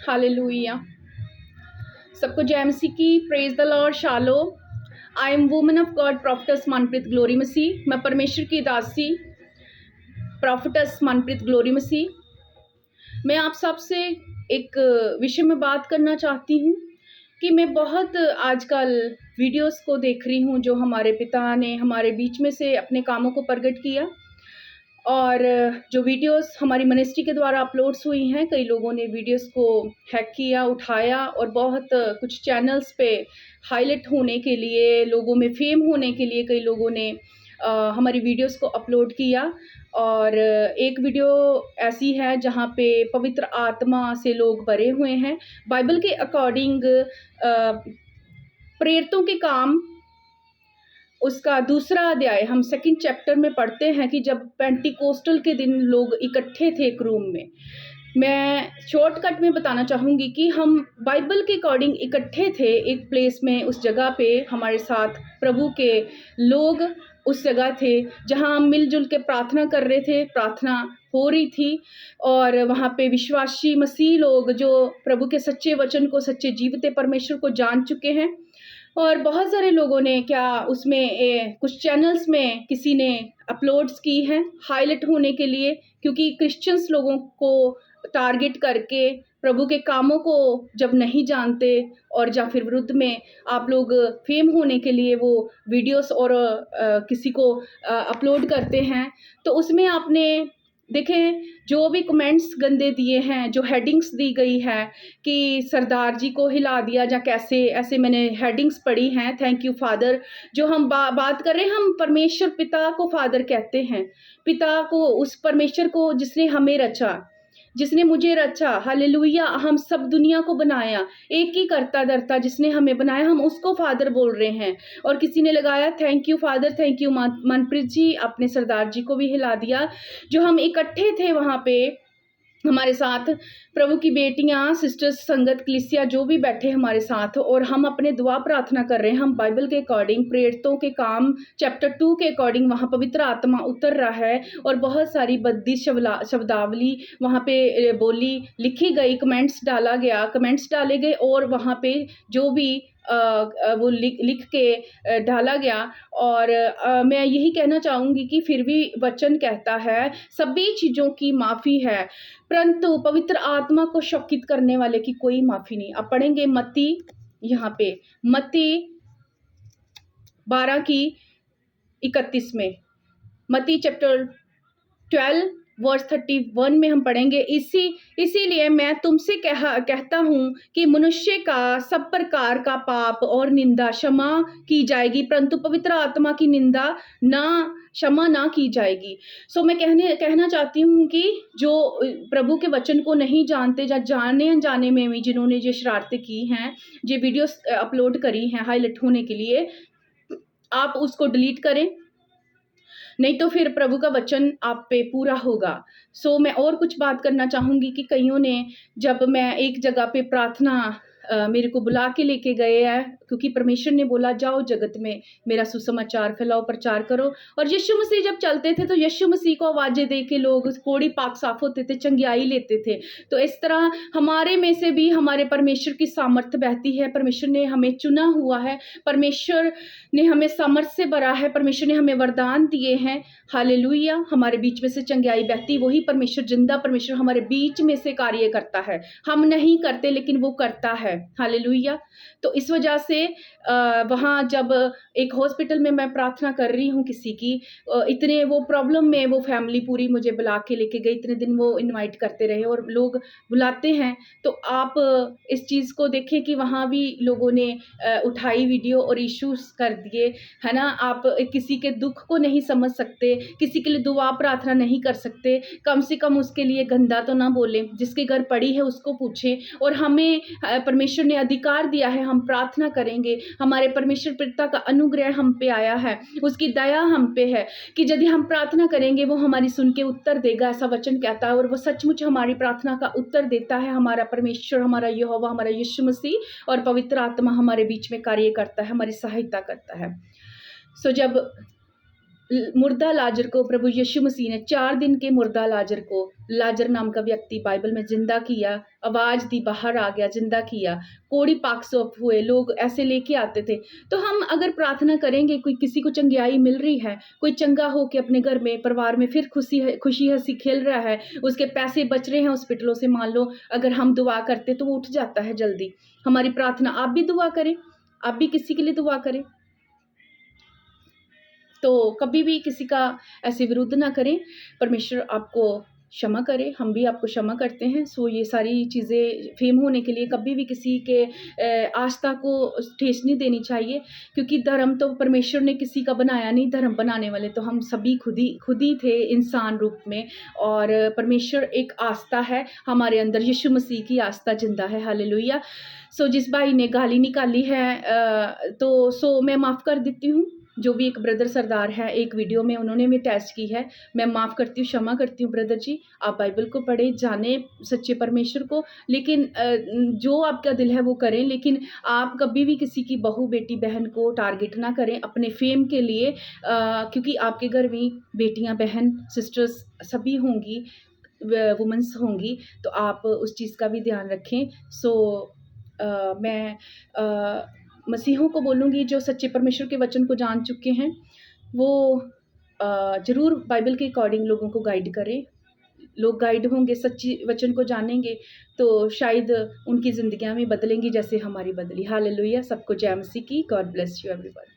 Hallelujah. सबको जय मसीह की। Praise the Lord. शालोम। I am woman of God prophets Manpreet glory मसीह। मैं परमेश्वर की दासी प्रॉफिटस मनप्रीत ग्लोरी मसीह। मैं आप सबसे एक विषय में बात करना चाहती हूँ कि मैं बहुत आजकल वीडियोस को देख रही हूँ जो हमारे पिता ने हमारे बीच में से अपने कामों को प्रकट किया, और जो वीडियोस हमारी मिनिस्ट्री के द्वारा अपलोड्स हुई हैं, कई लोगों ने वीडियोस को हैक किया, उठाया और बहुत कुछ चैनल्स पे हाईलाइट होने के लिए, लोगों में फेम होने के लिए कई लोगों ने हमारी वीडियोस को अपलोड किया। और एक वीडियो ऐसी है जहाँ पे पवित्र आत्मा से लोग भरे हुए हैं। बाइबल के अकॉर्डिंग प्रेरितों के काम उसका दूसरा अध्याय हम सेकंड चैप्टर में पढ़ते हैं कि जब पेंटिकोस्टल के दिन लोग इकट्ठे थे एक रूम में। मैं शॉर्टकट में बताना चाहूँगी कि हम बाइबल के अकॉर्डिंग इकट्ठे थे एक प्लेस में, उस जगह पे हमारे साथ प्रभु के लोग उस जगह थे जहाँ हम मिलजुल के प्रार्थना कर रहे थे, प्रार्थना हो रही थी। और वहाँ पे विश्वासी मसीह लोग जो प्रभु के सच्चे वचन को, सच्चे जीवते परमेश्वर को जान चुके हैं। और बहुत सारे लोगों ने क्या उसमें कुछ चैनल्स में किसी ने अपलोड्स की हैं हाईलाइट होने के लिए, क्योंकि क्रिश्चियंस लोगों को टारगेट करके प्रभु के कामों को जब नहीं जानते और या फिर विरुद्ध में आप लोग फेम होने के लिए वो वीडियोस और किसी को अपलोड करते हैं, तो उसमें आपने देखें जो भी कमेंट्स गंदे दिए हैं, जो हेडिंग्स दी गई है कि सरदार जी को हिला दिया या कैसे, ऐसे मैंने हेडिंग्स पढ़ी हैं। Thank you father. जो हम बात कर रहे हैं, हम परमेश्वर पिता को फादर कहते हैं, पिता को, उस परमेश्वर को जिसने हमें रचा, जिसने मुझे रचा। हालेलुया। हम सब दुनिया को बनाया, एक ही करता धरता जिसने हमें बनाया, हम उसको फादर बोल रहे हैं। और किसी ने लगाया thank you father, thank you Manpreet ji, अपने सरदार जी को भी हिला दिया। जो हम इकट्ठे थे वहाँ पे हमारे साथ प्रभु की बेटियां, सिस्टर्स, संगत, कलीसिया जो भी बैठे हमारे साथ, और हम अपने दुआ प्रार्थना कर रहे हैं। हम बाइबल के अकॉर्डिंग प्रेरितों के काम चैप्टर 2 के अकॉर्डिंग वहाँ पवित्र आत्मा उतर रहा है और बहुत सारी बद्दी शब्दावली वहाँ पे बोली, लिखी गई, कमेंट्स डाले गए और वहाँ पे जो भी वो लिख के डाला गया। और मैं यही कहना चाहूँगी कि फिर भी वचन कहता है सभी चीज़ों की माफ़ी है, परंतु पवित्र आत्मा को शोकित करने वाले की कोई माफ़ी नहीं। अब पढ़ेंगे मत्ती, यहाँ पे मत्ती 12 की 31 में, मत्ती चैप्टर 12 वर्स 31 में हम पढ़ेंगे, इसीलिए मैं तुमसे कहता हूँ कि मनुष्य का सब प्रकार का पाप और निंदा क्षमा की जाएगी, परंतु पवित्र आत्मा की निंदा क्षमा ना की जाएगी। सो मैं कहना चाहती हूँ कि जो प्रभु के वचन को नहीं जानते या जाने अनजाने में भी जिन्होंने ये शरारतें की हैं, ये वीडियोस अपलोड करी हैं हाईलाइट होने के लिए, आप उसको डिलीट करें, नहीं तो फिर प्रभु का वचन आप पे पूरा होगा। सो मैं और कुछ बात करना चाहूँगी कि कईयों ने, जब मैं एक जगह पे प्रार्थना मेरे को बुला के लेके गए हैं, क्योंकि परमेश्वर ने बोला जाओ जगत में मेरा सुसमाचार फैलाओ, प्रचार करो। और यीशु मसीह जब चलते थे तो यीशु मसीह को आवाज़ें दे के लोग कोड़ी पाक साफ होते थे, चंगियाई लेते थे। तो इस तरह हमारे में से भी हमारे परमेश्वर की सामर्थ्य बहती है। परमेश्वर ने हमें चुना हुआ है, परमेश्वर ने हमें सामर्थ्य से भरा है, परमेश्वर ने हमें वरदान दिए हैं। हालेलुया। हमारे बीच में से चंगियाई बहती, वही परमेश्वर, जिंदा परमेश्वर हमारे बीच में से कार्य करता है। हम नहीं करते लेकिन वो करता है। हालेलुया। तो इस वजह से वहाँ जब एक हॉस्पिटल में मैं प्रार्थना कर रही हूँ किसी की, इतने वो प्रॉब्लम में वो फैमिली पूरी मुझे बुला के लेके गई, इतने दिन वो इनवाइट करते रहे और लोग बुलाते हैं। तो आप इस चीज़ को देखें कि वहाँ भी लोगों ने उठाई वीडियो और इश्यूज कर दिए, है ना। आप किसी के दुख को नहीं समझ सकते, किसी के लिए दुआ प्रार्थना नहीं कर सकते, कम से कम उसके लिए गंदा तो ना बोले, जिसके घर पड़ी है उसको पूछे। और हमें परमेश्वर ने अधिकार दिया है, हम प्रार्थना करेंगे, हमारे परमेश्वर पिता का अनुग्रह हम पे आया है, उसकी दया हम पे है कि यदि हम प्रार्थना करेंगे वो हमारी सुन के उत्तर देगा, ऐसा वचन कहता है। और वो सचमुच हमारी प्रार्थना का उत्तर देता है। हमारा परमेश्वर, हमारा यहोवा, हमारा यीशु मसीह और पवित्र आत्मा हमारे बीच में कार्य करता है, हमारी सहायता करता है। सो जब मुर्दा लाजर को प्रभु यीशु मसीह ने 4 दिन के मुर्दा लाजर को, लाजर नाम का व्यक्ति बाइबल में ज़िंदा किया, आवाज़ दी, बाहर आ गया, ज़िंदा किया। कोढ़ी पाक-साफ हुए, लोग ऐसे लेके आते थे। तो हम अगर प्रार्थना करेंगे, कोई किसी को चंगियाई मिल रही है, कोई चंगा हो के अपने घर में, परिवार में फिर खुशी-हँसी खेल रहा है, उसके पैसे बच रहे हैं हॉस्पिटलों से, मान लो अगर हम दुआ करते तो वो उठ जाता है जल्दी। हमारी प्रार्थना, आप भी दुआ करें, आप भी किसी के लिए दुआ करें। तो कभी भी किसी का ऐसे विरुद्ध ना करें, परमेश्वर आपको क्षमा करे, हम भी आपको क्षमा करते हैं। सो ये सारी चीज़ें फेम होने के लिए कभी भी किसी के आस्था को ठेस नहीं देनी चाहिए, क्योंकि धर्म तो परमेश्वर ने किसी का बनाया नहीं, धर्म बनाने वाले तो हम सभी खुद ही थे इंसान रूप में। और परमेश्वर एक आस्था है हमारे अंदर, यीशु मसीह की आस्था जिंदा है, हालेलुया। सो जिस भाई ने गाली निकाली है तो मैं माफ़ कर देती हूँ। जो भी एक ब्रदर सरदार है, एक वीडियो में उन्होंने भी टेस्ट की है, मैं माफ़ करती हूँ, क्षमा करती हूँ ब्रदर जी। आप बाइबल को पढ़ें, जानें सच्चे परमेश्वर को, लेकिन जो आपका दिल है वो करें, लेकिन आप कभी भी किसी की बहू, बेटी, बहन को टारगेट ना करें अपने फेम के लिए, क्योंकि आपके घर में बेटियाँ, बहन, सिस्टर्स सभी होंगी, वुमेन्स होंगी, तो आप उस चीज़ का भी ध्यान रखें। सो मैं मसीहों को बोलूँगी जो सच्चे परमेश्वर के वचन को जान चुके हैं, वो ज़रूर बाइबल के अकॉर्डिंग लोगों को गाइड करें। लोग गाइड होंगे, सच्ची वचन को जानेंगे, तो शायद उनकी ज़िंदगियाँ भी बदलेंगी जैसे हमारी बदली। हालेलुया! सबको जय मसीह की। God bless you everyone.